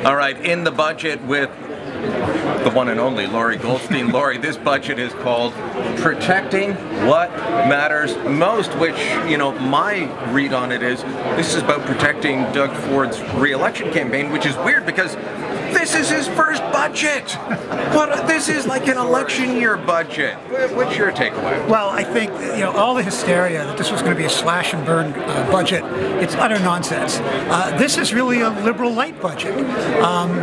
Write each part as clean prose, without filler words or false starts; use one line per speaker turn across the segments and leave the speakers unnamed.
All right, in the budget with the one and only Laurie Goldstein. Laurie, this budget is called Protecting What Matters Most, which, you know, my read on it is this is about protecting Doug Ford's re-election campaign, which is weird because this is his first budget. But this is like an election year budget. What's your takeaway?
Well, I think, you know, all the hysteria that this was going to be a slash and burn budget, it's utter nonsense. This is really a liberal light budget.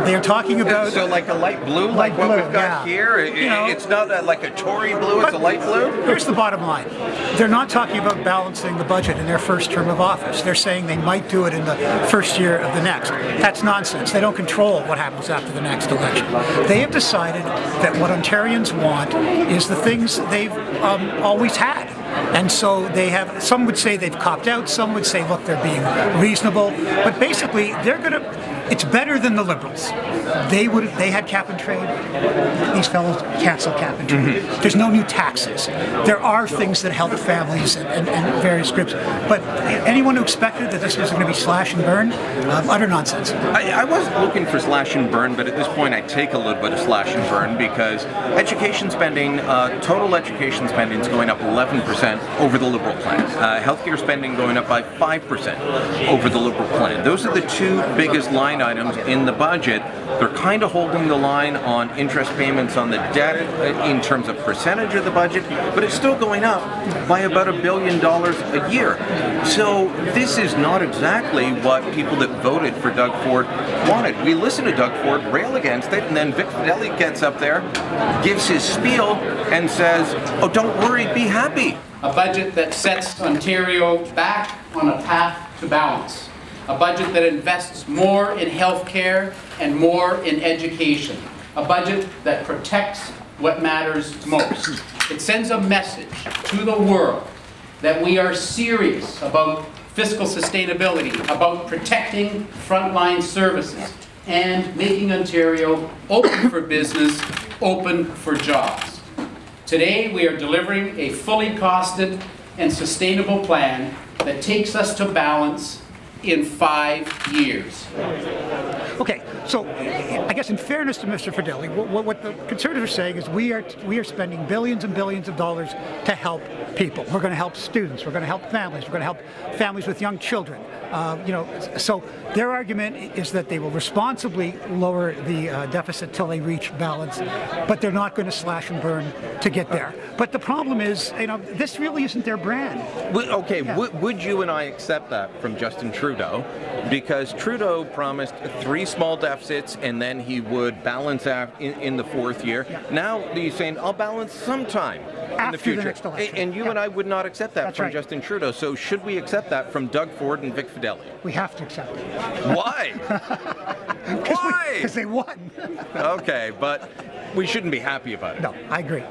They're talking about...
So like a light blue, like what we've got here? It's not like a Tory blue, it's a light blue?
Here's the bottom line. They're not talking about balancing the budget in their first term of office. They're saying they might do it in the first year of the next. That's nonsense. They don't control what happens after the next election. They have decided that what Ontarians want is the things they've always had. And so they have, some would say they've copped out, some would say, look, they're being reasonable, but basically they're going to, it's better than the Liberals. They had cap and trade. These fellows canceled cap and trade. There's no new taxes. There are things that help families and various groups, but anyone who expected that this was going to be slash and burn, utter nonsense.
I wasn't looking for slash and burn, but at this point I take a little bit of slash and burn because education spending, total education spending is going up 11% over the Liberal plan. Healthcare spending going up by 5% over the Liberal plan. Those are the two biggest line items in the budget. They're kind of holding the line on interest payments on the debt in terms of percentage of the budget, but it's still going up by about $1 billion a year. So this is not exactly what people that voted for Doug Ford wanted. We listen to Doug Ford rail against it, and then Vic Fedeli gets up there, gives his spiel, and says, oh, don't worry, be happy.
A budget that sets Ontario back on a path to balance. A budget that invests more in health care and more in education. A budget that protects what matters most. It sends a message to the world that we are serious about fiscal sustainability, about protecting frontline services, and making Ontario open for business, open for jobs. Today, we are delivering a fully costed and sustainable plan that takes us to balance in 5 years.
Okay, so I guess in fairness to Mr. Fedeli, what the Conservatives are saying is we are spending billions and billions of dollars to help people. We're going to help students. We're going to help families. We're going to help families with young children. So their argument is that they will responsibly lower the deficit till they reach balance, but they're not going to slash and burn to get there. But the problem is, this really isn't their brand.
Okay, yeah. Would you and I accept that from Justin Trudeau? Because Trudeau promised 3 small deficits and then he would balance out in the 4th year. Yeah. Now he's saying, I'll balance sometime in the future.
Next election.
And you and I would not accept that from Justin Trudeau. So should we accept that from Doug Ford and Vic Fedeli?
We have to accept it.
Why? Why?
Because they won.
Okay, but we shouldn't be happy about it.
No, I agree.